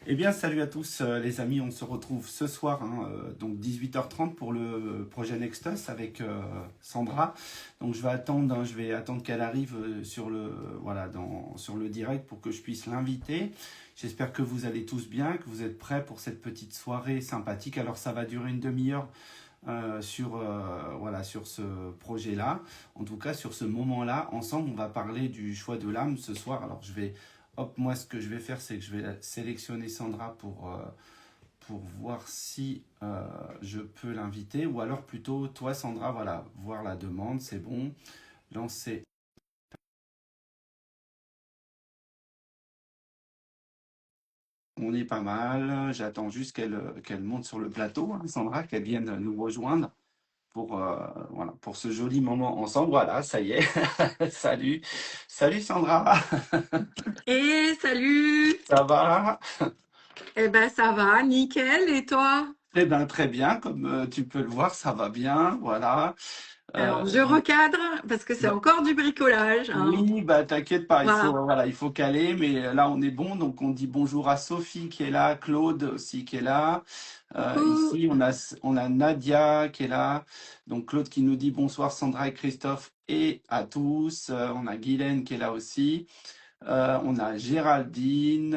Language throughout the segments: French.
Eh bien, salut à tous les amis, on se retrouve ce soir, donc 18h30 pour le projet Nextus avec Sandra. Donc je vais attendre qu'elle arrive sur le direct pour que je puisse l'inviter. J'espère que vous allez tous bien, que vous êtes prêts pour cette petite soirée sympathique. Alors ça va durer une demi-heure sur ce projet-là. En tout cas, sur ce moment-là, ensemble, on va parler du choix de l'âme ce soir. Alors moi, ce que je vais faire, c'est que je vais sélectionner Sandra pour voir si je peux l'inviter. Ou alors plutôt, toi, Sandra, voilà, voir la demande, c'est bon. Lancer. On est pas mal. J'attends juste qu'elle monte sur le plateau, hein, Sandra, qu'elle vienne nous rejoindre pour ce joli moment ensemble. Voilà, ça y est. Salut. Salut, Sandra. Salut! Ça va? Eh ben ça va, nickel. Et toi? Eh bien, très bien. Comme tu peux le voir, ça va bien. Voilà. Euh, Alors je recadre parce que c'est encore du bricolage, hein. Oui, bah t'inquiète pas, Voilà. il faut caler, mais là on est bon, donc on dit bonjour à Sophie qui est là, Claude aussi qui est là. Coucou. Ici on a Nadia qui est là, donc Claude qui nous dit bonsoir Sandra et Christophe et à tous. On a Guylaine qui est là aussi. On a Géraldine,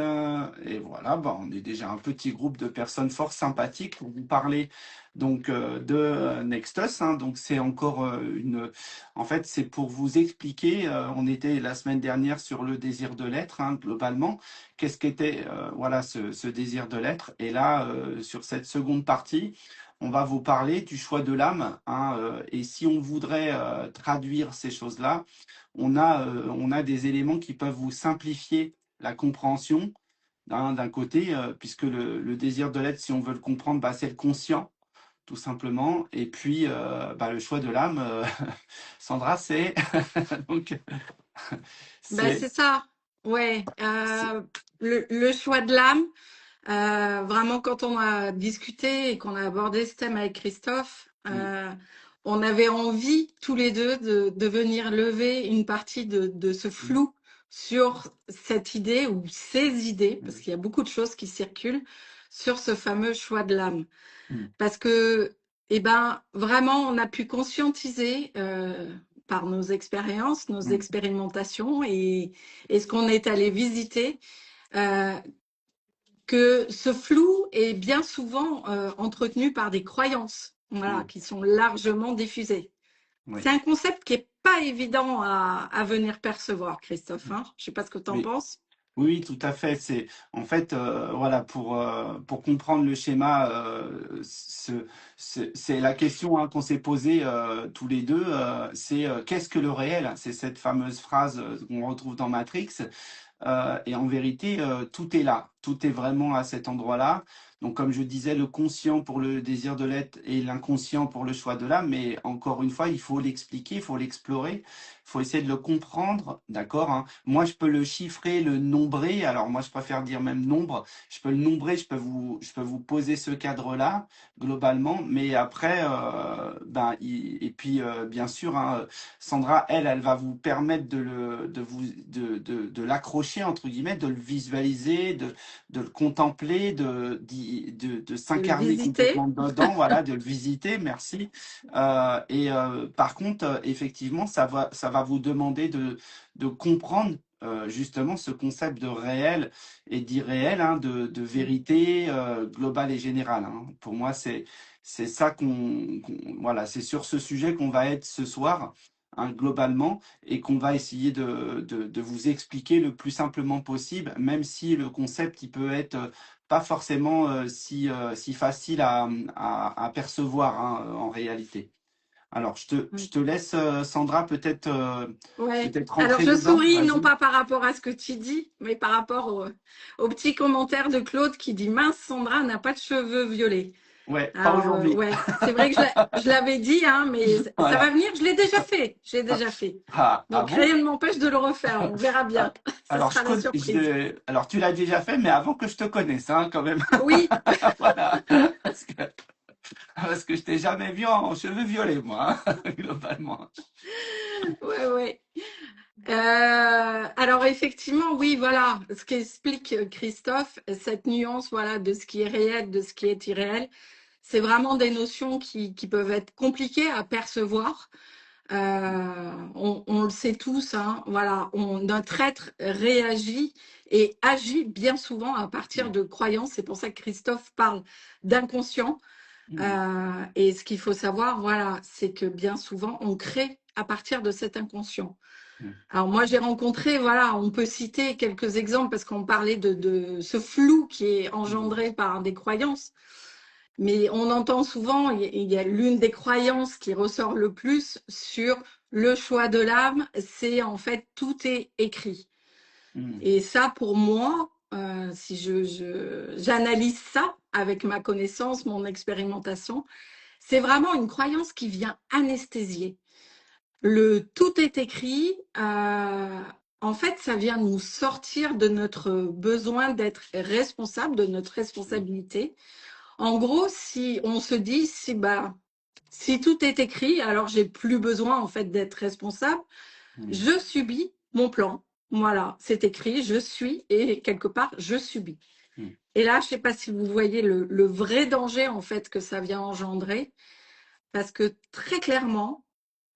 et voilà, bah, on est déjà un petit groupe de personnes fort sympathiques pour vous parler donc de Nextus. Donc c'est encore en fait c'est pour vous expliquer. On était la semaine dernière sur le désir de l'être, globalement. Qu'est-ce qu'était ce désir de l'être? Et là, sur cette seconde partie, on va vous parler du choix de l'âme. Et si on voudrait traduire ces choses-là, on a des éléments qui peuvent vous simplifier la compréhension d'un côté, puisque le désir de l'être, si on veut le comprendre, bah, c'est le conscient, tout simplement. Et puis, le choix de l'âme, Sandra, c'est donc Ben c'est c'est ça. Ouais. c'est- Le choix de l'âme. Vraiment, quand on a discuté et qu'on a abordé ce thème avec Christophe, mm, on avait envie tous les deux de venir lever une partie de ce mm, flou sur cette idée ou ces idées, parce mm, qu'il y a beaucoup de choses qui circulent sur ce fameux choix de l'âme. mm, Parce que, eh ben, vraiment, on a pu conscientiser par nos expériences, nos mm, expérimentations et ce qu'on est allé visiter, euh, que ce flou est bien souvent entretenu par des croyances, voilà, mm, qui sont largement diffusées. oui. C'est un concept qui est pas évident à venir percevoir, Christophe, hein. Je sais pas ce que tu en Oui. penses. Oui, oui, tout à fait. C'est en fait pour comprendre le schéma, c'est la question qu'on s'est posée tous les deux. C'est qu'est-ce que le réel? C'est cette fameuse phrase qu'on retrouve dans Matrix. Et en vérité, tout est là, tout est vraiment à cet endroit-là. Donc, comme je disais, le conscient pour le désir de l'être et l'inconscient pour le choix de l'âme. Mais encore une fois, il faut l'expliquer, il faut l'explorer, il faut essayer de le comprendre, d'accord. Moi, je peux le chiffrer, le nombrer. Alors, moi, je préfère dire même nombre. Je peux le nombrer, je peux vous poser ce cadre-là globalement. Mais après, et puis bien sûr, Sandra, elle va vous permettre de l'accrocher, entre guillemets, de le visualiser, de le contempler, de De le s'incarner visiter. complètement dedans, voilà, de le visiter, merci. Par contre, effectivement, ça va vous demander de comprendre justement ce concept de réel et d'irréel, de vérité globale et générale. Pour moi, c'est ça voilà, c'est sur ce sujet qu'on va être ce soir, globalement, et qu'on va essayer de vous expliquer le plus simplement possible, même si le concept il peut être pas forcément si facile à percevoir en réalité. Alors, je te laisse, Sandra, Ouais. peut-être Alors rentrer je dedans. souris non Vas-y. pas par rapport à ce que tu dis, mais par rapport au petit commentaire de Claude qui dit mince, Sandra n'a pas de cheveux violets. Ouais, pas Alors aujourd'hui. ouais, c'est vrai que je l'avais dit, hein, mais ça va Voilà. venir. Je l'ai déjà fait. Je l'ai déjà fait. Ah Donc bon? rien ne m'empêche de le refaire. On verra Ah, bien. Ce Alors, sera la surprise. alors, tu l'as déjà fait, mais avant que je te connaisse, quand même. Oui, Voilà. Parce que, parce que je t'ai jamais vu en cheveux violets, moi, globalement. ouais, ouais. Alors effectivement, oui, voilà, ce qu'explique Christophe, cette nuance, voilà, de ce qui est réel, de ce qui est irréel, c'est vraiment des notions qui peuvent être compliquées à percevoir. On le sait tous, hein, voilà, notre être réagit et agit bien souvent à partir Mm, de croyances. C'est pour ça que Christophe parle d'inconscient. mm, Et ce qu'il faut savoir, voilà, c'est que bien souvent, on crée à partir de cet inconscient. mm, Alors moi, j'ai rencontré, voilà, on peut citer quelques exemples parce qu'on parlait de ce flou qui est mm, engendré par des croyances. Mais on entend souvent, il y a l'une des croyances qui ressort le plus sur le choix de l'âme, c'est en fait tout est écrit. mm, Et ça, pour moi, si j'analyse ça avec ma connaissance, mon expérimentation, c'est vraiment une croyance qui vient anesthésier. Le tout est écrit, en fait, ça vient nous sortir de notre besoin d'être responsable, de notre mm, responsabilité. En gros, si on se dit, si tout est écrit, alors j'ai plus besoin en fait d'être responsable, mm, je subis mon plan. Voilà, c'est écrit, je suis et quelque part je subis. mm, Et là, je ne sais pas si vous voyez le vrai danger en fait que ça vient engendrer, parce que très clairement,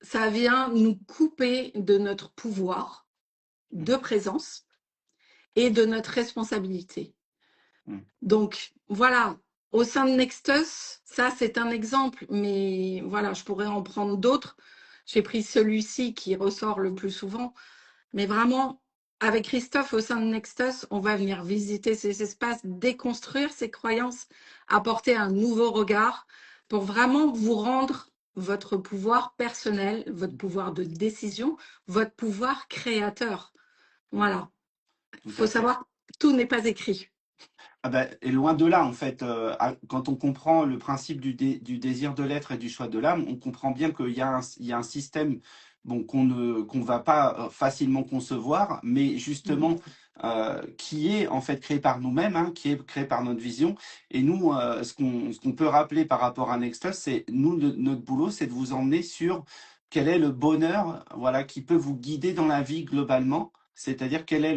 ça vient nous couper de notre pouvoir mm, de présence et de notre responsabilité. mm. Donc voilà, au sein de Nextus, ça c'est un exemple, mais voilà, je pourrais en prendre d'autres. J'ai pris celui-ci qui ressort le plus souvent, mais vraiment, avec Christophe au sein de Nextus, on va venir visiter ces espaces, déconstruire ces croyances, apporter un nouveau regard pour vraiment vous rendre votre pouvoir personnel, votre pouvoir de décision, votre pouvoir créateur. Voilà. Il Tout faut à fait. savoir, tout n'est pas écrit. Ah ben, et loin de là, en fait, quand on comprend le principe du désir de l'être et du choix de l'âme, on comprend bien il y a un système bon, qu'on va pas facilement concevoir, mais Mm. justement qui est en fait créé par nous-mêmes, hein, qui est créé par notre vision. Et nous, ce qu'on peut rappeler par rapport à Nextus, c'est nous, notre boulot, c'est de vous emmener sur quel est le bonheur, voilà, qui peut vous guider dans la vie globalement. C'est-à-dire quel est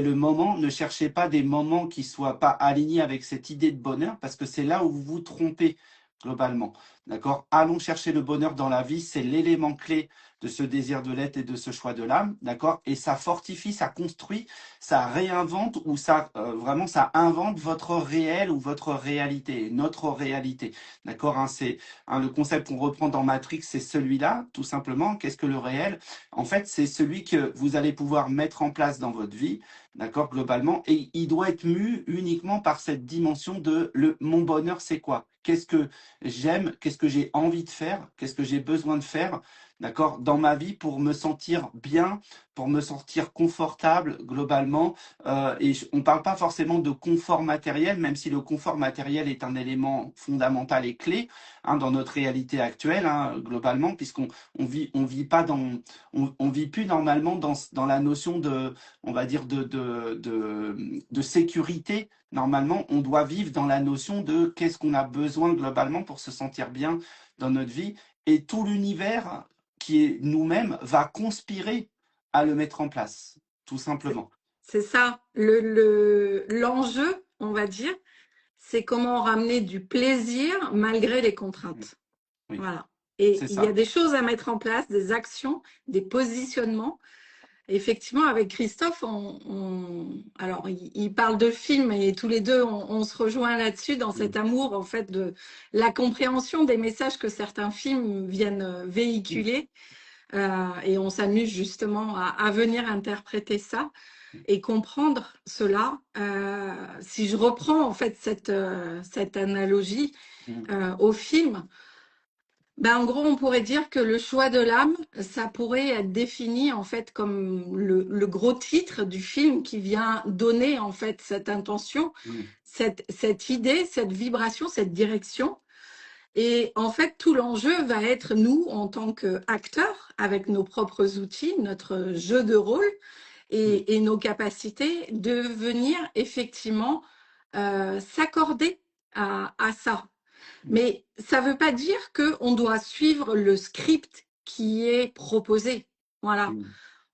le moment. Ne cherchez pas des moments qui soient pas alignés avec cette idée de bonheur, parce que c'est là où vous vous trompez globalement. D'accord? Allons chercher le bonheur dans la vie, c'est l'élément clé de ce désir de l'être et de ce choix de l'âme, d'accord? Et ça fortifie, ça construit, ça réinvente ou ça vraiment ça invente votre réel ou votre réalité, notre réalité, d'accord? Hein, c'est le concept qu'on reprend dans Matrix, c'est celui-là, tout simplement. Qu'est-ce que le réel? En fait, c'est celui que vous allez pouvoir mettre en place dans votre vie, d'accord, globalement, et il doit être mu uniquement par cette dimension de mon bonheur, c'est quoi? Qu'est-ce que j'aime? Qu'est-ce que j'ai envie de faire? Qu'est-ce que j'ai besoin de faire? D'accord, dans ma vie pour me sentir bien, pour me sentir confortable globalement. On ne parle pas forcément de confort matériel, même si le confort matériel est un élément fondamental et clé hein, dans notre réalité actuelle, hein, globalement, puisqu'on on vit pas dans, on vit plus normalement dans la notion de, on va dire de sécurité. Normalement, on doit vivre dans la notion de qu'est-ce qu'on a besoin globalement pour se sentir bien dans notre vie, et tout l'univers qui est nous-mêmes va conspirer à le mettre en place, tout C'est simplement. c'est ça, l'enjeu, on va dire, c'est comment ramener du plaisir malgré les Mm. contraintes. Oui, Voilà. Et c'est il y a ça. des choses à mettre en place, des actions, des positionnements. Effectivement, avec Christophe, alors il parle de films et tous les deux, on se rejoint là-dessus dans cet Mm. amour en fait de la compréhension des messages que certains films viennent Mm. véhiculer. Et on s'amuse justement à venir interpréter ça et comprendre cela. Si je reprends en fait cette analogie Mm. au film, ben, en gros, on pourrait dire que le choix de l'âme, ça pourrait être défini en fait comme le gros titre du film qui vient donner en fait cette intention, Mm. cette idée, cette vibration, cette direction. Et en fait, tout l'enjeu va être nous, en tant qu'acteurs, avec nos propres outils, notre jeu de rôle Mm. et nos capacités, de venir effectivement s'accorder à ça. Mm. Mais ça ne veut pas dire qu'on doit suivre le script qui est proposé. Voilà. Mm.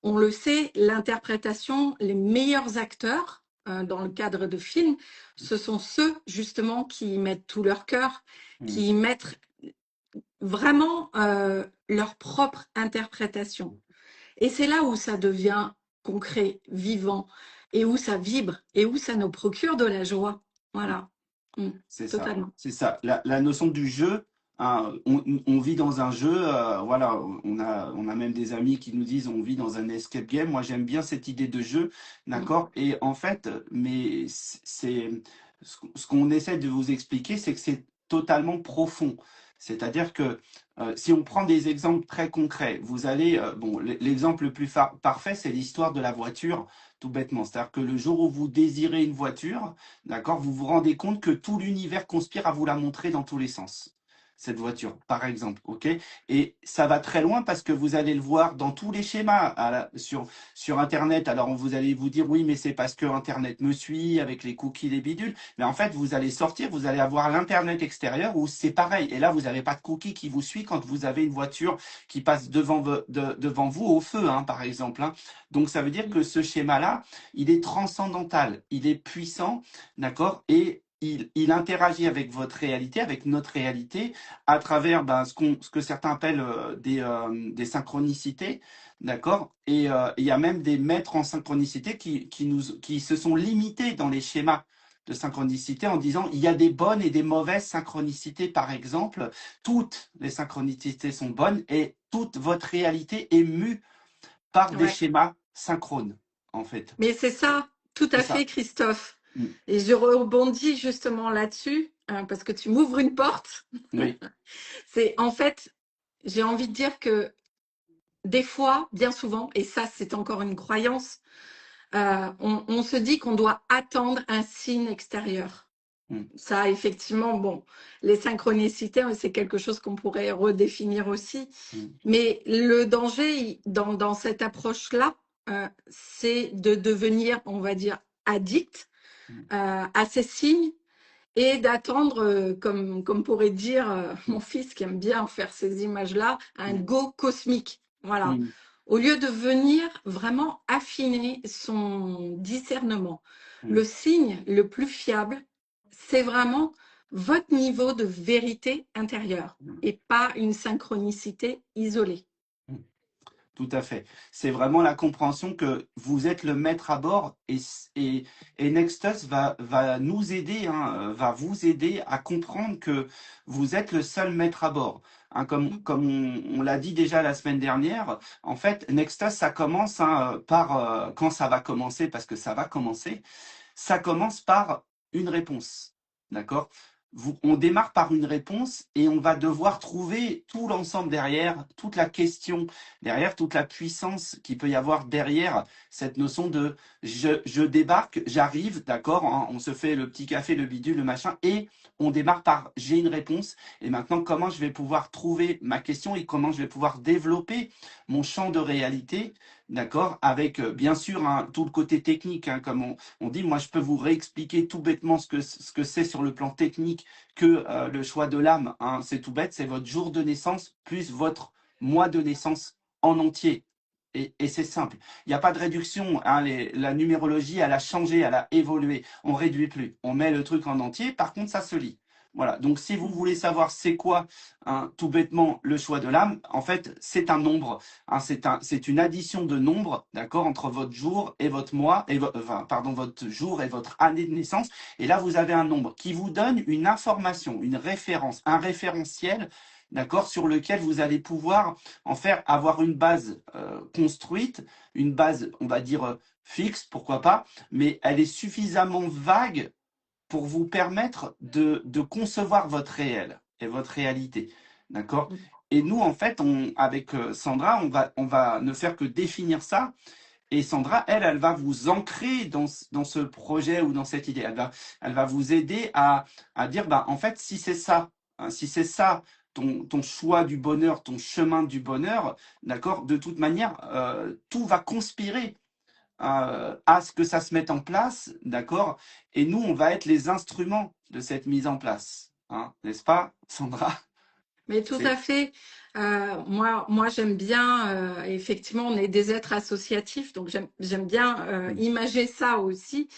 on le sait, l'interprétation, les meilleurs acteurs dans le cadre de films, ce sont ceux justement qui y mettent tout leur cœur, Mm. qui y mettent vraiment leur propre interprétation. Et c'est là où ça devient concret, vivant, et où ça vibre, et où ça nous procure de la joie. Voilà. Mm, C'est ça, totalement. c'est ça. La notion du jeu, hein, on vit dans un jeu, voilà, on a même des amis qui nous disent on vit dans un escape game. Moi, j'aime bien cette idée de jeu, Mm, d'accord? Et en fait, mais c'est ce qu'on essaie de vous expliquer, c'est que c'est totalement profond. C'est-à-dire que si on prend des exemples très concrets, vous allez, bon, l'exemple le plus parfait, c'est l'histoire de la voiture, tout bêtement. C'est-à-dire que le jour où vous désirez une voiture, d'accord, vous vous rendez compte que tout l'univers conspire à vous la montrer dans tous les sens. Cette voiture, par exemple, ok? Et ça va très loin parce que vous allez le voir dans tous les schémas sur Internet. Alors, vous allez vous dire, oui, mais c'est parce que Internet me suit avec les cookies, les bidules. Mais en fait, vous allez sortir, vous allez avoir l'Internet extérieur où c'est pareil. Et là, vous n'avez pas de cookies qui vous suit quand vous avez une voiture qui passe devant vous au feu, hein, par exemple, hein. Donc, ça veut dire que ce schéma-là, il est transcendantal, il est puissant, d'accord? Et il interagit avec votre réalité, avec notre réalité, à travers ben, ce que certains appellent des synchronicités, d'accord? Et il y a même des maîtres en synchronicité qui se sont limités dans les schémas de synchronicité en disant il y a des bonnes et des mauvaises synchronicités, par exemple. Toutes les synchronicités sont bonnes et toute votre réalité est mue par des ouais. schémas synchrones, en fait. Mais c'est ça, tout C'est à ça. fait, Christophe. Mm. Et je rebondis justement là-dessus, parce que tu m'ouvres une porte. Oui. C'est en fait, j'ai envie de dire que des fois, bien souvent, et ça c'est encore une croyance, on se dit qu'on doit attendre un signe extérieur. Mm. Ça, effectivement, bon, les synchronicités, c'est quelque chose qu'on pourrait redéfinir aussi. Mm. Mais le danger dans cette approche-là, c'est de devenir, on va dire, addict Mm. à ces signes et d'attendre, comme pourrait dire mon fils qui aime bien faire ces images-là, un Mm. go cosmique. Voilà. Mm. Au lieu de venir vraiment affiner son discernement. Mm. Le signe le plus fiable, c'est vraiment votre niveau de vérité intérieure Mm. et pas une synchronicité isolée. Mm. Tout à fait. C'est vraiment la compréhension que vous êtes le maître à bord et Nextus va nous aider, hein, va vous aider à comprendre que vous êtes le seul maître à bord. Hein, comme on l'a dit déjà la semaine dernière, en fait, Nextus, ça commence hein, par, quand ça va commencer, parce que ça va commencer, ça commence par une réponse. D'accord? On démarre par une réponse et on va devoir trouver tout l'ensemble derrière, toute la question derrière, toute la puissance qu'il peut y avoir derrière cette notion de je débarque, j'arrive, d'accord, hein, on se fait le petit café, le bidule, le machin, et on démarre par j'ai une réponse. Et maintenant, comment je vais pouvoir trouver ma question et comment je vais pouvoir développer mon champ de réalité, d'accord, avec bien sûr hein, tout le côté technique, hein, comme on dit, moi je peux vous réexpliquer tout bêtement ce que c'est sur le plan technique que le choix de l'âme. Hein, c'est tout bête, c'est votre jour de naissance plus votre mois de naissance en entier. Et c'est simple. Il n'y a pas de réduction. Hein, la numérologie, elle a changé, elle a évolué. On réduit plus. On met le truc en entier. Par contre, ça se lit. Voilà. Donc, si vous voulez savoir c'est quoi, hein, tout bêtement, le choix de l'âme, en fait, c'est un nombre. Hein, c'est une addition de nombres, d'accord, entre votre jour et votre mois, enfin, pardon, votre jour et votre année de naissance. Et là, vous avez un nombre qui vous donne une information, une référence, un référentiel, d'accord, sur lequel vous allez pouvoir en faire avoir une base construite, une base, on va dire, fixe, pourquoi pas, mais elle est suffisamment vague pour vous permettre de concevoir votre réel et votre réalité. D'accord? Et nous, en fait, avec Sandra, on va ne faire que définir ça. Et Sandra, elle va vous ancrer dans ce projet ou dans cette idée. Elle va vous aider à dire, bah, en fait, si c'est ça, hein, si c'est ça, ton choix du bonheur, ton chemin du bonheur, d'accord, de toute manière, tout va conspirer à ce que ça se mette en place, d'accord? Et nous, on va être les instruments de cette mise en place, hein, n'est-ce pas, Sandra? Mais tout à C'est fait. Moi, j'aime bien, effectivement, on est des êtres associatifs, donc j'aime bien mm, imager ça aussi.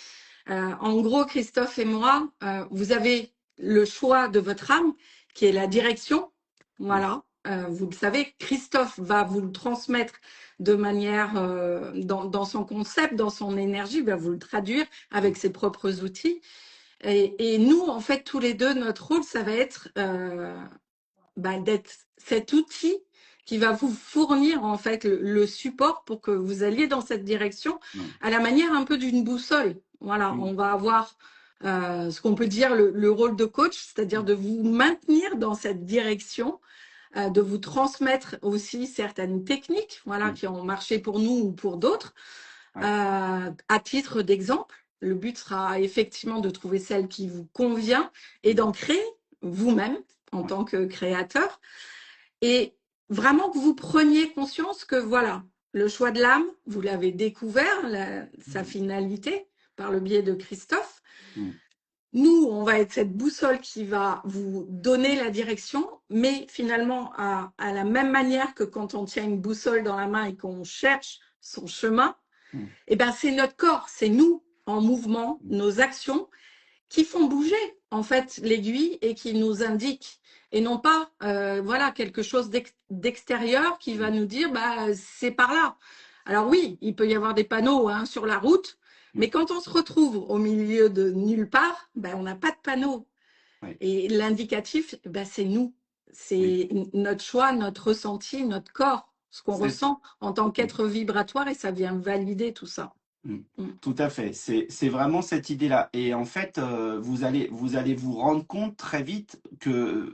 En gros, Christophe et moi, vous avez le choix de votre âme, qui est la direction. mm, Voilà, vous le savez, Christophe va vous le transmettre de manière, dans son concept, dans son énergie, va vous le traduire mm, avec ses propres outils. Et nous, en fait, tous les deux, notre rôle, ça va être d'être cet outil qui va vous fournir en fait le support pour que vous alliez dans cette direction mm, à la manière un peu d'une boussole. Voilà, mm, on va avoir ce qu'on peut dire le rôle de coach, c'est-à-dire mm, de vous maintenir dans cette direction, de vous transmettre aussi certaines techniques, voilà, mm. qui ont marché pour nous ou pour d'autres. Ouais, À titre d'exemple, le but sera effectivement de trouver celle qui vous convient et mm, d'en créer vous-même en ouais, tant que créateur. Et vraiment que vous preniez conscience que voilà, le choix de l'âme, vous l'avez découvert, sa mm, finalité, par le biais de Christophe. mm, Nous, on va être cette boussole qui va vous donner la direction, mais finalement, à la même manière que quand on tient une boussole dans la main et qu'on cherche son chemin, mm, eh ben, c'est notre corps, c'est nous en mouvement, mm, nos actions qui font bouger en fait l'aiguille et qui nous indiquent et non pas voilà quelque chose d'extérieur qui va mm, nous dire bah c'est par là. Alors oui, il peut y avoir des panneaux hein, sur la route, mm. mais quand on se retrouve au milieu de nulle part, ben on n'a pas de panneau Ouais, et l'indicatif ben c'est nous, oui, c'est notre choix, notre ressenti, notre corps, ce qu'on c'est ça. ressent en tant Mm, qu'être vibratoire et ça vient valider tout ça. mm. Mm. Tout à fait. C'est vraiment cette idée-là. Et en fait, vous allez vous rendre compte très vite que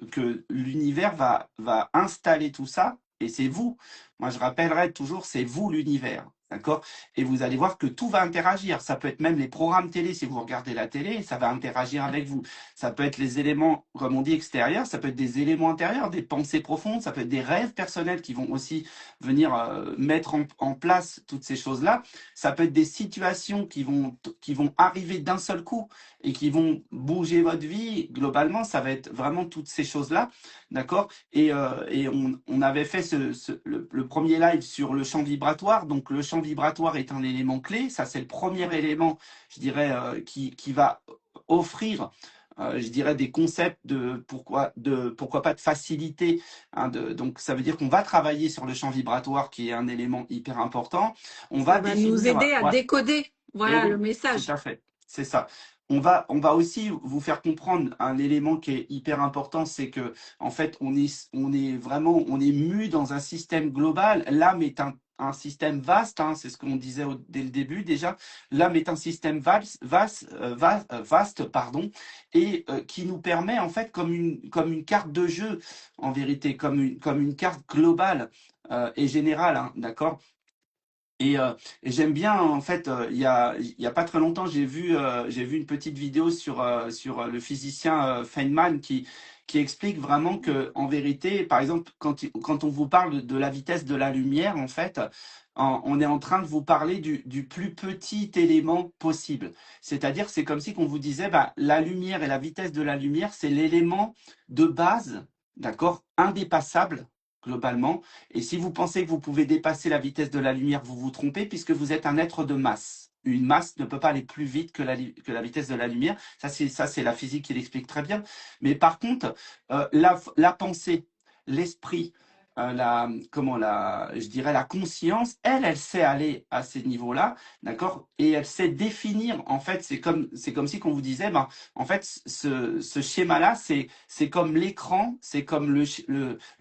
l'univers va installer tout ça. Et c'est vous. Moi, je rappellerai toujours, c'est vous l'univers. D'accord? Et vous allez voir que tout va interagir. Ça peut être même les programmes télé. Si vous regardez la télé, ça va interagir avec vous. Ça peut être les éléments, comme on dit, extérieurs. Ça peut être des éléments intérieurs, des pensées profondes. Ça peut être des rêves personnels qui vont aussi venir mettre en place toutes ces choses-là. Ça peut être des situations qui vont arriver d'un seul coup et qui vont bouger votre vie. Globalement, ça va être vraiment toutes ces choses-là, d'accord? Et on avait fait le premier live sur le champ vibratoire. Donc, le champ vibratoire est un élément clé. Ça, c'est le premier Ouais. élément, je dirais, qui va offrir je dirais des concepts de pourquoi pas de facilité. Hein, donc ça veut dire qu'on va travailler sur le champ vibratoire qui est un élément hyper important. On va Ça va nous définir, aider à ouais, décoder, et voilà, le oui, tout message. à fait, c'est ça. On va aussi vous faire comprendre un élément qui est hyper important, c'est que en fait, on est vraiment, on est mu dans un système global. L'âme est un système vaste, hein, c'est ce qu'on disait dès le début déjà. L'âme est un système vaste, pardon, et qui nous permet en fait comme une carte de jeu, en vérité, comme une carte globale et générale, hein, d'accord? Et j'aime bien, en fait, il y a pas très longtemps, j'ai vu une petite vidéo sur le physicien Feynman qui explique vraiment que, en vérité, par exemple, quand on vous parle de la vitesse de la lumière, en fait, on est en train de vous parler du plus petit élément possible. C'est-à-dire, c'est comme si qu'on vous disait, bah, la lumière et la vitesse de la lumière, c'est l'élément de base, d'accord, indépassable, globalement. Et si vous pensez que vous pouvez dépasser la vitesse de la lumière, vous vous trompez puisque vous êtes un être de masse. Une masse ne peut pas aller plus vite que la vitesse de la lumière. Ça, c'est la physique qui l'explique très bien. Mais par contre, la pensée, l'esprit, je dirais la conscience, elle sait aller à ces niveaux-là, d'accord? Et elle sait définir. En fait, c'est comme si qu'on vous disait, ben, en fait, ce schéma-là, c'est comme l'écran, c'est comme le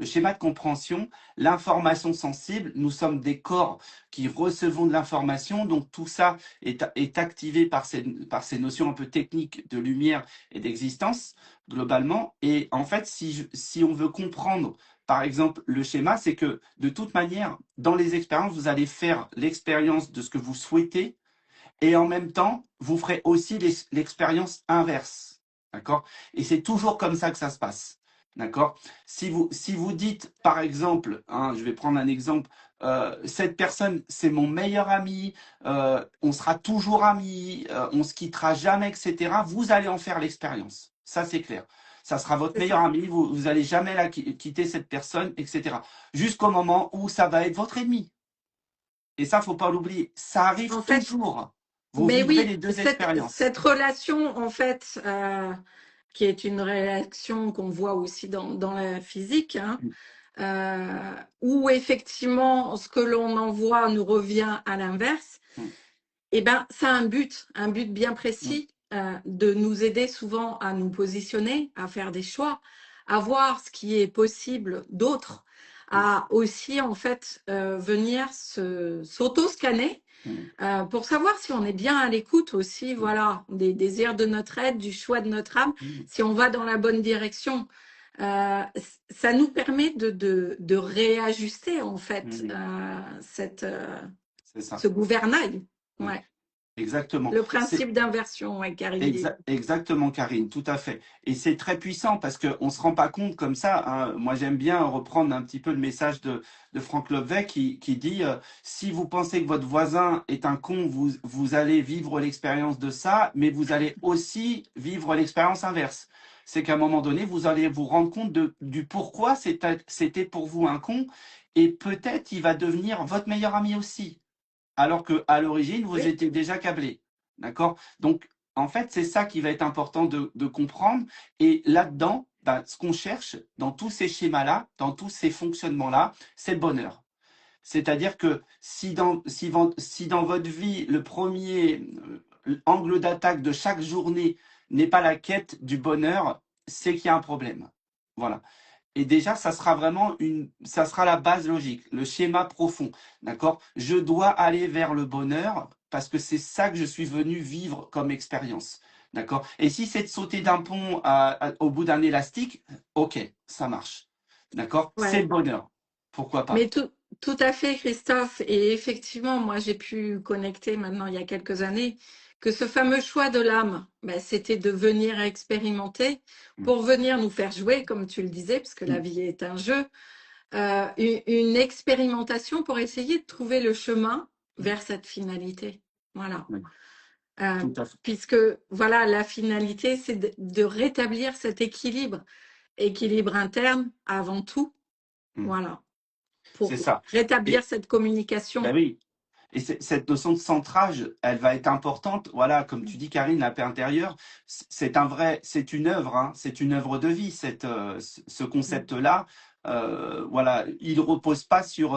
schéma de compréhension, l'information sensible. Nous sommes des corps qui recevons de l'information, donc tout ça est activé par ces notions un peu techniques de lumière et d'existence, globalement. Et en fait, si on veut comprendre, par exemple, le schéma, c'est que de toute manière, dans les expériences, vous allez faire l'expérience de ce que vous souhaitez et en même temps, vous ferez aussi l'expérience inverse. D'accord? Et c'est toujours comme ça que ça se passe. D'accord? Si vous dites, par exemple, hein, je vais prendre un exemple, cette personne, c'est mon meilleur ami, on sera toujours amis, on se quittera jamais, etc., vous allez en faire l'expérience. Ça, c'est clair. Ça sera votre c'est meilleur ça. ami. Vous allez jamais quitter cette personne, etc. Jusqu'au moment où ça va être votre ennemi. Et ça, faut pas l'oublier. Ça arrive En fait, toujours. Vous mais vivrez oui, les deux expériences. cette relation, en fait, qui est une relation qu'on voit aussi dans la physique, hein, Mm, où effectivement, ce que l'on envoie nous revient à l'inverse, mm, eh ben, ça a un but bien mm, précis, de nous aider souvent à nous positionner, à faire des choix, à voir ce qui est possible d'autre, mm, à aussi en fait venir s'auto-scanner mm, pour savoir si on est bien à l'écoute aussi, mm, voilà, des désirs de notre être, du choix de notre âme, mm, si on va dans la bonne direction. Ça nous permet de réajuster en fait mm. C'est ça. ce gouvernail. Mm. Ouais. Exactement. Le C'est principe d'inversion, ouais, Karine dit. exactement, Karine, tout à fait. Et c'est très puissant parce qu'on ne se rend pas compte comme ça, hein. Moi, j'aime bien reprendre un petit peu le message de Frank Lovec qui dit si vous pensez que votre voisin est un con, vous allez vivre l'expérience de ça, mais vous allez aussi vivre l'expérience inverse. C'est qu'à un moment donné, vous allez vous rendre compte du pourquoi c'était pour vous un con, et peut-être il va devenir votre meilleur ami aussi, alors qu'à l'origine, vous Oui, étiez déjà câblé. D'accord? Donc, en fait, c'est ça qui va être important de comprendre. Et là-dedans, bah, ce qu'on cherche dans tous ces schémas-là, dans tous ces fonctionnements-là, c'est le bonheur. C'est-à-dire que si dans votre vie, le premier angle d'attaque de chaque journée n'est pas la quête du bonheur, c'est qu'il y a un problème. Voilà. Et déjà, ça sera la base logique, le schéma profond, d'accord? Je dois aller vers le bonheur parce que c'est ça que je suis venu vivre comme expérience, d'accord? Et si c'est de sauter d'un pont au bout d'un élastique, ok, ça marche, d'accord? C'est ouais. le bonheur, pourquoi pas? Mais tout à fait, Christophe. Et effectivement, moi, j'ai pu connecter maintenant, il y a quelques années, que ce fameux choix de l'âme, ben, c'était de venir expérimenter Mm, pour venir nous faire jouer, comme tu le disais, parce que la mm, vie est un jeu, une expérimentation pour essayer de trouver le chemin mm. vers cette finalité. Voilà. Oui, Euh, tout à fait. puisque, voilà, la finalité, c'est de rétablir cet équilibre, équilibre interne avant tout. Mm. Voilà. C'est Pour ça. rétablir Et cette ben communication. oui, et cette notion de centrage, elle va être importante. Voilà, comme tu dis, Karine, la paix intérieure, c'est une œuvre, hein, c'est une œuvre de vie, ce concept-là. Voilà, il repose pas sur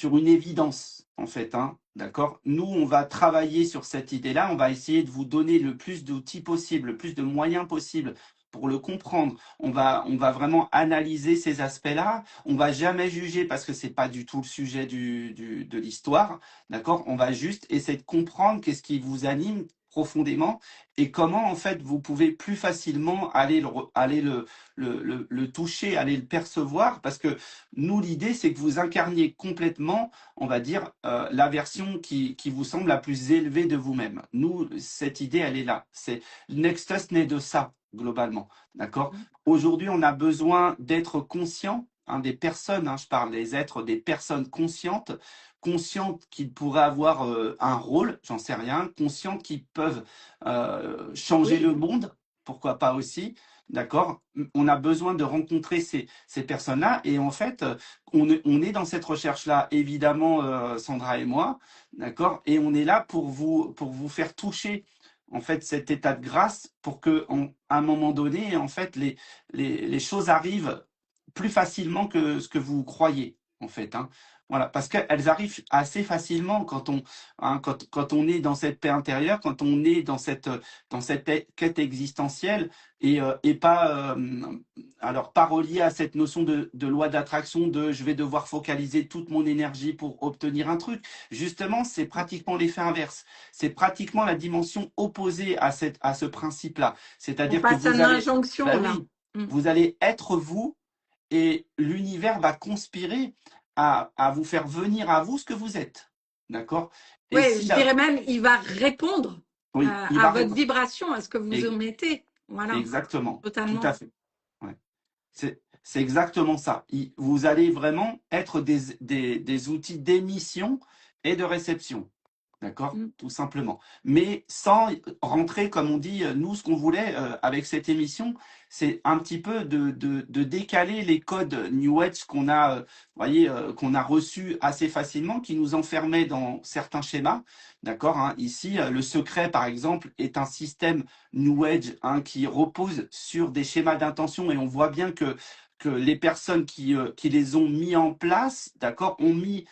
une évidence, en fait, hein, d'accord? Nous, on va travailler sur cette idée-là, on va essayer de vous donner le plus d'outils possible, le plus de moyens possible pour le comprendre. On va vraiment analyser ces aspects-là. On va jamais juger parce que c'est pas du tout le sujet de l'histoire, d'accord? On va juste essayer de comprendre qu'est-ce qui vous anime profondément et comment en fait vous pouvez plus facilement aller le toucher, aller le percevoir, parce que nous l'idée c'est que vous incarniez complètement, on va dire, la version qui vous semble la plus élevée de vous-même. Nous, cette idée elle est là. C'est Nextus naît de ça globalement, d'accord? Aujourd'hui, on a besoin d'être conscient, hein, des personnes, hein, je parle des êtres, des personnes conscientes qu'ils pourraient avoir un rôle, j'en sais rien, conscientes qu'ils peuvent changer Oui, le monde, pourquoi pas aussi, d'accord? On a besoin de rencontrer ces personnes-là et en fait, on est dans cette recherche-là, évidemment, Sandra et moi, d'accord? Et on est là pour vous faire toucher en fait cet état de grâce pour que à un moment donné en fait les choses arrivent plus facilement que ce que vous croyez en fait, hein. Voilà, parce qu'elles arrivent assez facilement quand on est dans cette paix intérieure, quand on est dans cette quête existentielle et pas alors pas relié à cette notion de loi d'attraction de je vais devoir focaliser toute mon énergie pour obtenir un truc. Justement, c'est pratiquement l'effet inverse. C'est pratiquement la dimension opposée à ce principe-là. on C'est-à-dire que passe à vous une allez, injonction ben là. oui, Mm. vous allez être vous et l'univers va conspirer à vous faire venir à vous ce que vous êtes. D'accord? Et Oui, si je la, dirais même, il va répondre oui, il à va votre répondre. vibration, à ce que vous Et- émettez. Voilà, Exactement, tout à totalement. fait. Ouais. C'est exactement ça. Vous allez vraiment être des outils d'émission et de réception. D'accord? Mm. Tout simplement. Mais sans rentrer, comme on dit, nous, ce qu'on voulait avec cette émission, c'est un petit peu de décaler les codes New Age qu'on a, voyez, qu'on a reçus assez facilement, qui nous enfermaient dans certains schémas. D'accord, hein? Ici, le secret, par exemple, est un système New Age, hein, qui repose sur des schémas d'intention, et on voit bien que les personnes qui les ont mis en place, d'accord, ont mis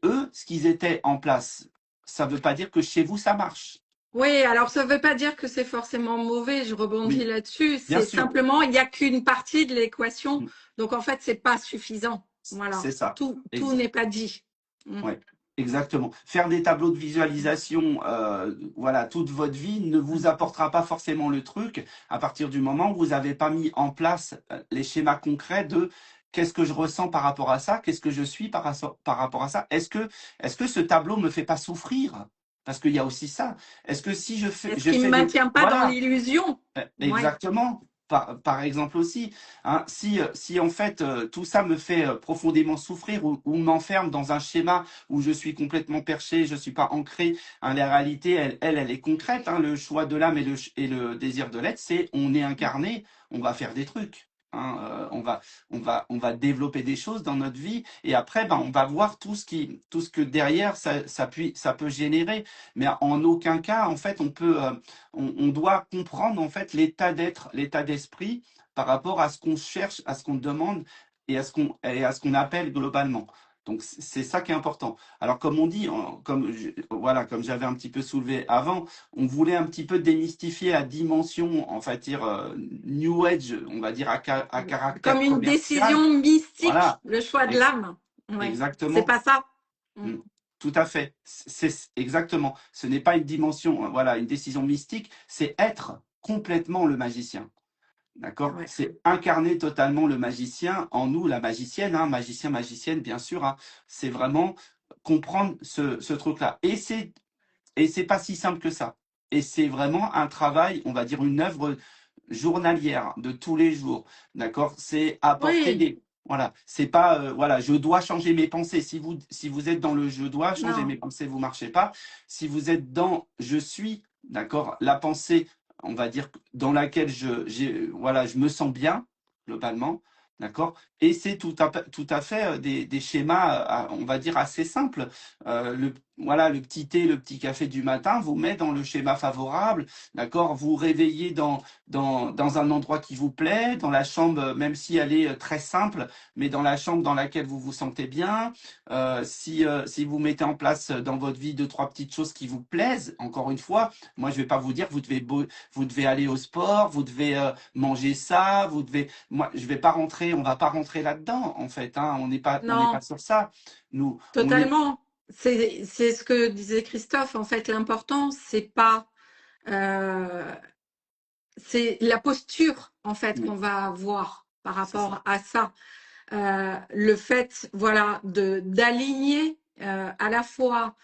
eux ce qu'ils étaient en place. Ça ne veut pas dire que chez vous, ça marche. Oui, alors ça ne veut pas dire que c'est forcément mauvais, je rebondis Oui, là-dessus. bien C'est sûr. simplement, il n'y a qu'une partie de l'équation. Mm. Donc en fait, c'est pas suffisant. C'est Voilà. ça. Tout n'est pas dit. Mm. Ouais, exactement. Faire des tableaux de visualisation, voilà, toute votre vie ne vous apportera pas forcément le truc à partir du moment où vous n'avez pas mis en place les schémas concrets de qu'est-ce que je ressens par rapport à ça, qu'est-ce que je suis par rapport à ça. Est-ce que ce tableau me fait pas souffrir? Parce qu'il y a aussi ça. Est-ce que si Est-ce je qu'il ne me fais des, maintient pas dans voilà, l'illusion? Oui. Exactement. Par exemple aussi, hein, si en fait tout ça me fait profondément souffrir ou m'enferme dans un schéma où je suis complètement perché, je suis pas ancré, hein, la réalité, elle est concrète. Hein, le choix de l'âme et le désir de l'être, c'est on est incarné, on va faire des trucs. Hein, on va développer des choses dans notre vie et après, ben, on va voir tout ce que derrière ça peut générer. Mais en aucun cas, en fait, on doit comprendre en fait l'état d'être, l'état d'esprit par rapport à ce qu'on cherche, à ce qu'on demande et à ce qu'on appelle globalement. Donc c'est ça qui est important. Alors comme on dit, voilà, comme j'avais un petit peu soulevé avant, on voulait un petit peu démystifier la dimension, en fait, dire New Age, on va dire à Comme caractère une commercial. décision mystique, Voilà, le choix de Ex- l'âme. Oui. C'est exactement. pas ça. Mm. Mm. Tout à fait. C'est exactement. Ce n'est pas une dimension, voilà, une décision mystique, c'est être complètement le magicien. D'accord? Ouais. C'est incarner totalement le magicien en nous, la magicienne, hein, magicien, magicienne, bien sûr. Hein. C'est vraiment comprendre ce truc-là. Et c'est pas si simple que ça. Et c'est vraiment un travail, on va dire une œuvre journalière de tous les jours. D'accord? C'est apporter Oui. des, voilà, c'est pas voilà, je dois changer mes pensées. Si vous êtes dans le je dois changer mes Non. pensées, vous marchez pas. Si vous êtes dans je suis, d'accord, la pensée, on va dire dans laquelle voilà, je me sens bien globalement, d'accord. Et c'est tout à fait des schémas, on va dire assez simples. Voilà, le petit thé, le petit café du matin vous met dans le schéma favorable, d'accord. Vous réveillez dans un endroit qui vous plaît, dans la chambre, même si elle est très simple, mais dans la chambre dans laquelle vous vous sentez bien. Si vous mettez en place dans votre vie deux, trois petites choses qui vous plaisent, encore une fois, moi je vais pas vous dire vous devez aller au sport, vous devez manger ça, moi je vais pas rentrer, on va pas rentrer là-dedans en fait, hein, on n'est pas Non. sur ça. Nous, on est, Totalement. C'est ce que disait Christophe. En fait, l'important, c'est pas, euh, c'est la posture en fait qu'on oui, va avoir par c'est ça. rapport à ça. Le fait, voilà, de d'aligner à la fois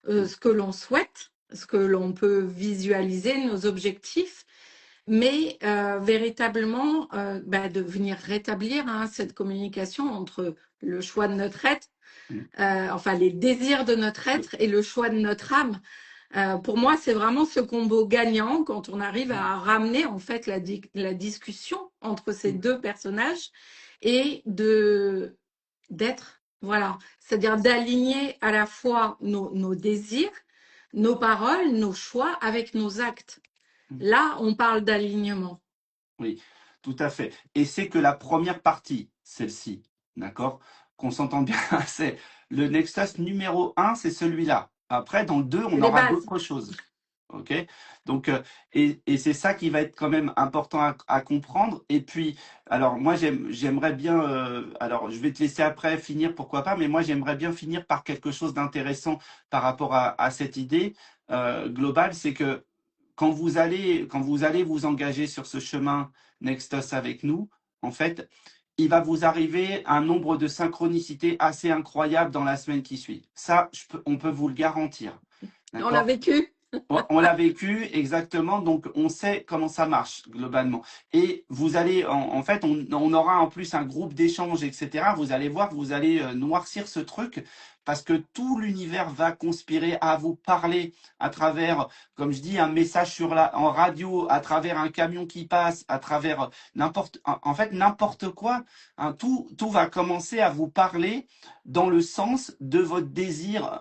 Mm, ce que l'on souhaite, ce que l'on peut visualiser, nos objectifs, mais véritablement bah, de venir rétablir hein, cette communication entre le choix de notre être, mm, enfin les désirs de notre oui, être et le choix de notre âme. Pour moi, c'est vraiment ce combo gagnant quand on arrive mm, à ramener en fait la discussion entre ces mm, deux personnages et de d'être, voilà, c'est-à-dire d'aligner à la fois nos désirs, nos paroles, nos choix avec nos actes. mm. Là, on parle d'alignement. Oui, tout à fait. Et c'est que la première partie, celle-ci, d'accord? Qu'on s'entende bien, c'est le Nexus numéro un, c'est celui-là. Après, dans le 2, C'est on les aura bases. d'autres choses. OK? Donc, et c'est ça qui va être quand même important à comprendre. Et puis, alors, moi, j'aimerais bien, alors, je vais te laisser après finir, pourquoi pas, mais moi, j'aimerais bien finir par quelque chose d'intéressant par rapport à cette idée globale, c'est que quand vous allez vous engager sur ce chemin Nextos avec nous, en fait, il va vous arriver un nombre de synchronicités assez incroyable dans la semaine qui suit. Ça, on peut vous le garantir. On l'a D'accord? vécu. On l'a vécu exactement, donc on sait comment ça marche globalement. Et vous allez, en fait, on aura en plus un groupe d'échange, etc. Vous allez voir, vous allez noircir ce truc parce que tout l'univers va conspirer à vous parler à travers, comme je dis, un message en radio, à travers un camion qui passe, à travers en fait, n'importe quoi. Hein. Tout va commencer à vous parler dans le sens de votre désir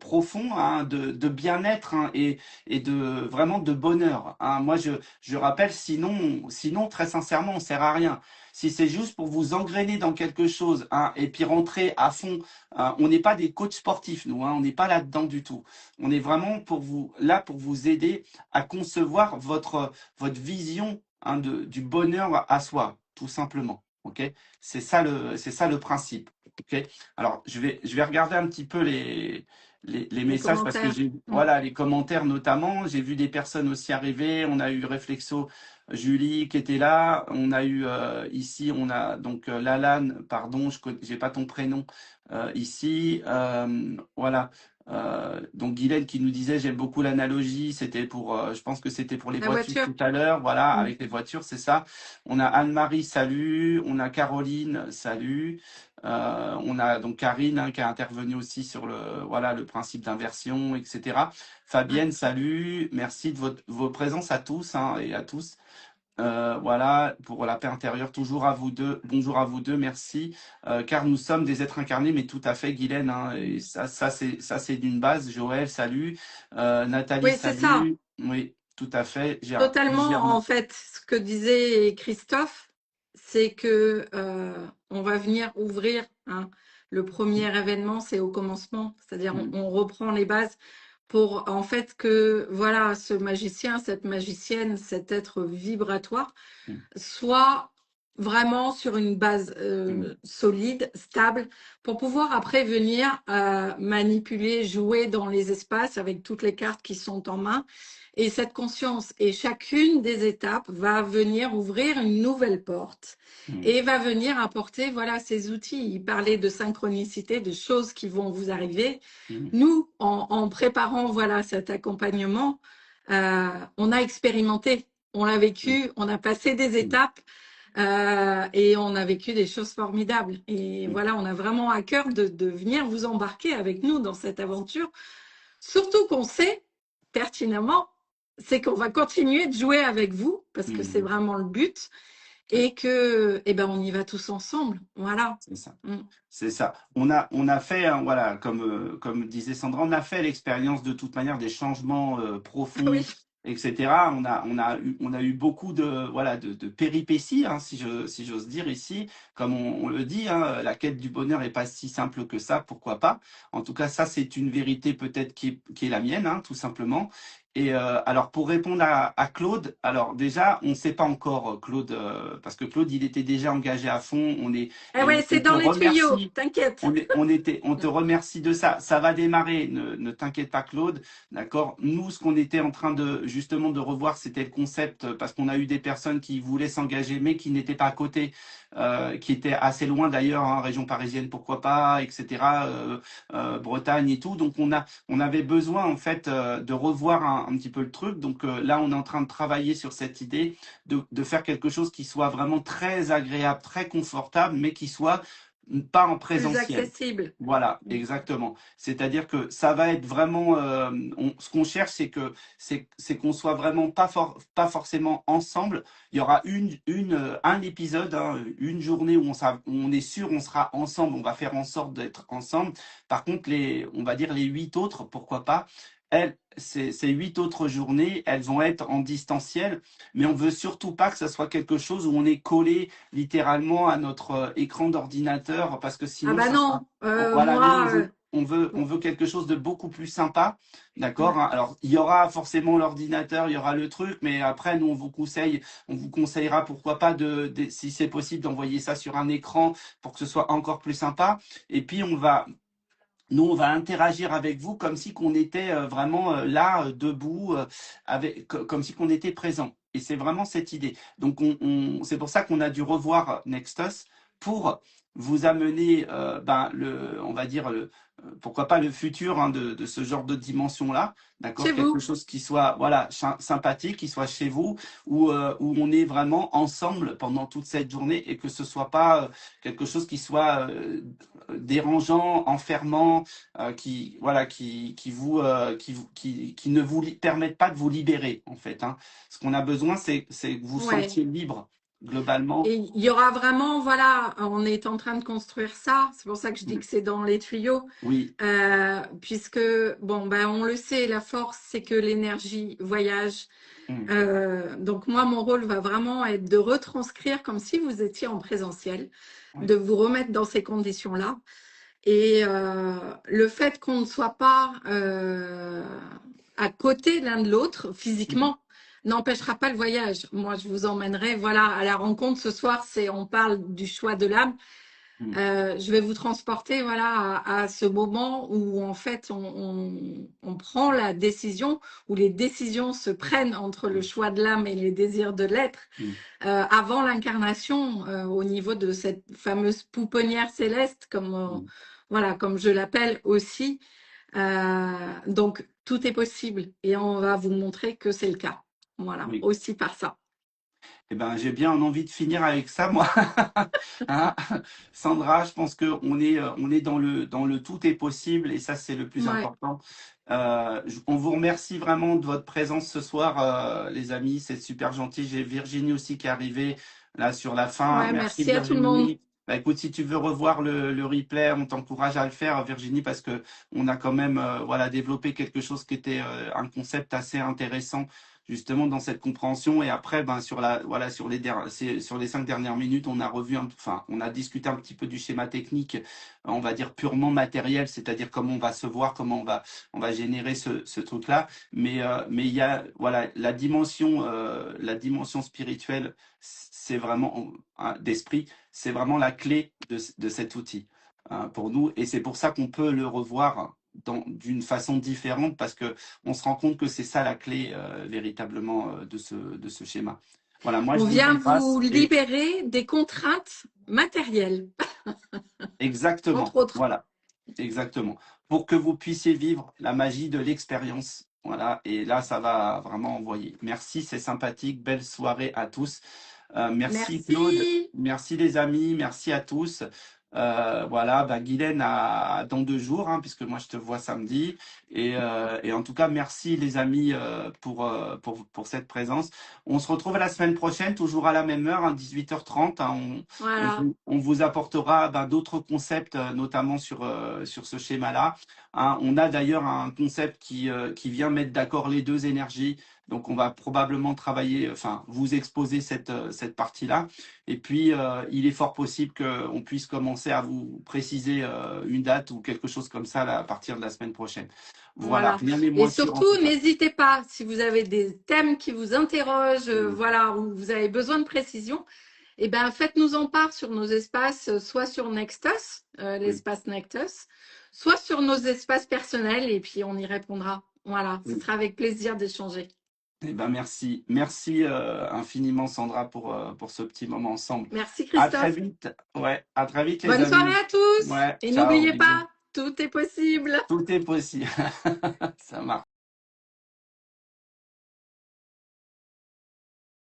profond, hein, de bien-être, hein, et de vraiment de bonheur. Hein. Moi, je rappelle, sinon, très sincèrement, on sert à rien. Si c'est juste pour vous engrainer dans quelque chose, hein, et puis rentrer à fond, hein, on n'est pas des coachs sportifs, nous, hein, on n'est pas là-dedans du tout. On est vraiment là pour vous aider à concevoir votre vision, hein, du bonheur à soi, tout simplement. Ok, c'est ça le principe. Ok, alors je vais regarder un petit peu les Les messages parce que commentaires. j'ai voilà les commentaires notamment. J'ai vu des personnes aussi arriver. On a eu Réflexo Julie qui était là. On a eu ici, on a donc Lalanne, pardon, j'ai pas ton prénom ici. Voilà. Donc Guylaine qui nous disait j'aime beaucoup l'analogie, c'était pour je pense que c'était pour les La voitures voiture. tout à l'heure, voilà, Mm. avec les voitures, c'est ça. On a Anne-Marie, salut, on a Caroline, salut. On a donc Karine, hein, qui a intervenu aussi sur le principe d'inversion, etc. Ouais. Fabienne, salut, merci de vos présences à tous, hein, et à tous. Voilà, pour la paix intérieure, toujours à vous deux. Bonjour à vous deux, merci. Car nous sommes des êtres incarnés, mais tout à fait, Guylaine. Hein, et ça c'est d'une base. Joël, salut. Nathalie, Oui, c'est ça. salut. Oui, tout à fait. Totalement, en fait, ce que disait Christophe, c'est que on va venir ouvrir, hein, le premier événement, c'est au commencement, c'est-à-dire Mm, on reprend les bases pour en fait que voilà, ce magicien, cette magicienne, cet être vibratoire mm, soit vraiment sur une base mm, solide, stable, pour pouvoir après venir manipuler, jouer dans les espaces avec toutes les cartes qui sont en main. Et cette conscience, et chacune des étapes va venir ouvrir une nouvelle porte mm, et va venir apporter voilà ces outils. Il parlait de synchronicité, de choses qui vont vous arriver. mm, Nous, en préparant voilà cet accompagnement, on a expérimenté, on l'a mm, vécu, on a passé des mm, étapes et on a vécu des choses formidables. Et mm, voilà, on a vraiment à cœur de venir vous embarquer avec nous dans cette aventure. Surtout qu'on sait pertinemment, c'est qu'on va continuer de jouer avec vous parce que c'est mm. vraiment le but Ouais, et que, eh ben, on y va tous ensemble. Voilà. c'est ça. Mm. C'est ça. On a fait, hein, voilà, comme disait Sandra, on a fait l'expérience de toute manière des changements profonds, Oui. etc. On a eu beaucoup de péripéties, hein, si j'ose dire ici. Comme on le dit, hein, la quête du bonheur est pas si simple que ça, pourquoi pas. En tout cas, ça, c'est une vérité peut-être qui est la mienne, hein, tout simplement. Et alors, pour répondre à Claude, alors déjà, on ne sait pas encore, Claude, parce que Claude, il était déjà engagé à fond. Eh Et ouais, c'est on te dans les tuyaux, remercie. t'inquiète. On te remercie de ça. Ça va démarrer. Ne t'inquiète pas, Claude. D'accord. Nous, ce qu'on était en train de justement de revoir, c'était le concept parce qu'on a eu des personnes qui voulaient s'engager, mais qui n'étaient pas à côté, qui étaient assez loin d'ailleurs, hein, région parisienne, pourquoi pas, etc. Bretagne et tout. Donc on avait besoin en fait de revoir un petit peu le truc. Donc là, on est en train de travailler sur cette idée de faire quelque chose qui soit vraiment très agréable, très confortable, mais qui soit pas en Plus présentiel. accessible. Voilà, exactement. C'est-à-dire que ça va être vraiment, ce qu'on cherche, c'est qu'on soit vraiment pas forcément ensemble. Il y aura un épisode, hein, une journée où où on est sûr, on sera ensemble. On va faire en sorte d'être ensemble. Par contre, on va dire les 8 autres, pourquoi pas. Ces 8 autres journées, elles vont être en distanciel, mais on veut surtout pas que ce soit quelque chose où on est collé littéralement à notre écran d'ordinateur parce que Ah sinon bah ça sera non, voilà, nous moi, on veut quelque chose de beaucoup plus sympa, d'accord, ouais. hein. Alors il y aura forcément l'ordinateur, il y aura le truc, mais après nous on vous conseillera pourquoi pas si c'est possible d'envoyer ça sur un écran pour que ce soit encore plus sympa. Et puis on va interagir avec vous comme si qu'on était vraiment là, debout, comme si qu'on était présent. Et c'est vraiment cette idée. Donc, c'est pour ça qu'on a dû revoir Nextus pour vous amener, on va dire, pourquoi pas le futur, hein, de ce genre de dimension-là, d'accord? Chez Quelque vous. chose qui soit, voilà, sympathique, qui soit chez vous, où on est vraiment ensemble pendant toute cette journée et que ce soit pas quelque chose qui soit dérangeant, enfermant, voilà, qui ne vous permettent pas de vous libérer, en fait, hein. Ce qu'on a besoin, c'est que vous Ouais. sentiez libre, globalement. Et il y aura vraiment, voilà, on est en train de construire ça. C'est pour ça que je dis Mm. que c'est dans les tuyaux. Oui. Puisque, bon, ben, on le sait, la force, c'est que l'énergie voyage. Mm. Donc moi, mon rôle va vraiment être de retranscrire comme si vous étiez en présentiel, Oui. de vous remettre dans ces conditions-là. Et le fait qu'on ne soit pas à côté l'un de l'autre Mm. physiquement n'empêchera pas le voyage. Moi, je vous emmènerai, voilà, à la rencontre ce soir. On parle du choix de l'âme. Mm. Je vais vous transporter, voilà, à ce moment où en fait on prend la décision, où les décisions se prennent entre le Mm. choix de l'âme et les désirs de l'être, Mm. avant l'incarnation, au niveau de cette fameuse pouponnière céleste, Mm. voilà, comme je l'appelle aussi. Donc tout est possible et on va vous montrer que c'est le cas. Voilà, Oui. aussi par ça. Eh ben, j'ai bien envie de finir avec ça, moi. Hein, Sandra, je pense que on est dans le tout est possible et ça, c'est le plus Ouais, important. On vous remercie vraiment de votre présence ce soir, les amis. C'est super gentil. J'ai Virginie aussi qui est arrivée là sur la fin. ouais, Merci merci à tout le monde. Virginie. Bah, écoute, si tu veux revoir le replay, on t'encourage à le faire, Virginie, parce que on a quand même voilà développé quelque chose qui était un concept assez intéressant justement dans cette compréhension. Et après, ben sur la voilà sur les 5 dernières minutes, on a revu, enfin, on a discuté un petit peu du schéma technique, on va dire purement matériel, c'est-à-dire comment on va se voir, comment on va générer ce truc-là. Mais il y a voilà la dimension spirituelle, c'est vraiment d'esprit, c'est vraiment la clé de cet outil pour nous, et c'est pour ça qu'on peut le revoir d'une façon différente parce que on se rend compte que c'est ça la clé véritablement de ce schéma. Voilà, moi On je vous vient vous embrasse et libérer des contraintes matérielles, entre exactement, autres. voilà, exactement, pour que vous puissiez vivre la magie de l'expérience. Voilà, et là ça va vraiment envoyer. Merci, c'est sympathique, belle soirée à tous. Merci Claude, Merci. merci les amis, merci à tous. Voilà, bah, Guylaine dans 2 jours, hein, puisque moi je te vois samedi. Et en tout cas, merci les amis pour cette présence. On se retrouve la semaine prochaine, toujours à la même heure, hein, 18h30. Hein, Voilà. on vous apportera d'autres concepts, notamment sur ce schéma-là. Hein, on a d'ailleurs un concept qui vient mettre d'accord les deux énergies. Donc, on va probablement travailler, enfin, vous exposer cette partie-là. Et puis, il est fort possible qu'on puisse commencer à vous préciser une date ou quelque chose comme ça là, à partir de la semaine prochaine. Voilà, Voilà. rien n'est Et moins sûr en surtout, tout cas. n'hésitez pas, si vous avez des thèmes qui vous interrogent, Mm. voilà, où vous avez besoin de précision, eh ben, faites-nous en part sur nos espaces, soit sur Nextus, Oui, l'espace Nextus, soit sur nos espaces personnels, et puis on y répondra. Voilà, ce oui. sera avec plaisir d'échanger. Eh ben merci, merci infiniment Sandra pour ce petit moment ensemble. Merci À très Christophe. vite, ouais, à très vite les Bonne soirée amis. à tous. Ouais, Et ciao, n'oubliez bisous. pas, tout est possible. Tout est possible. Ça marche.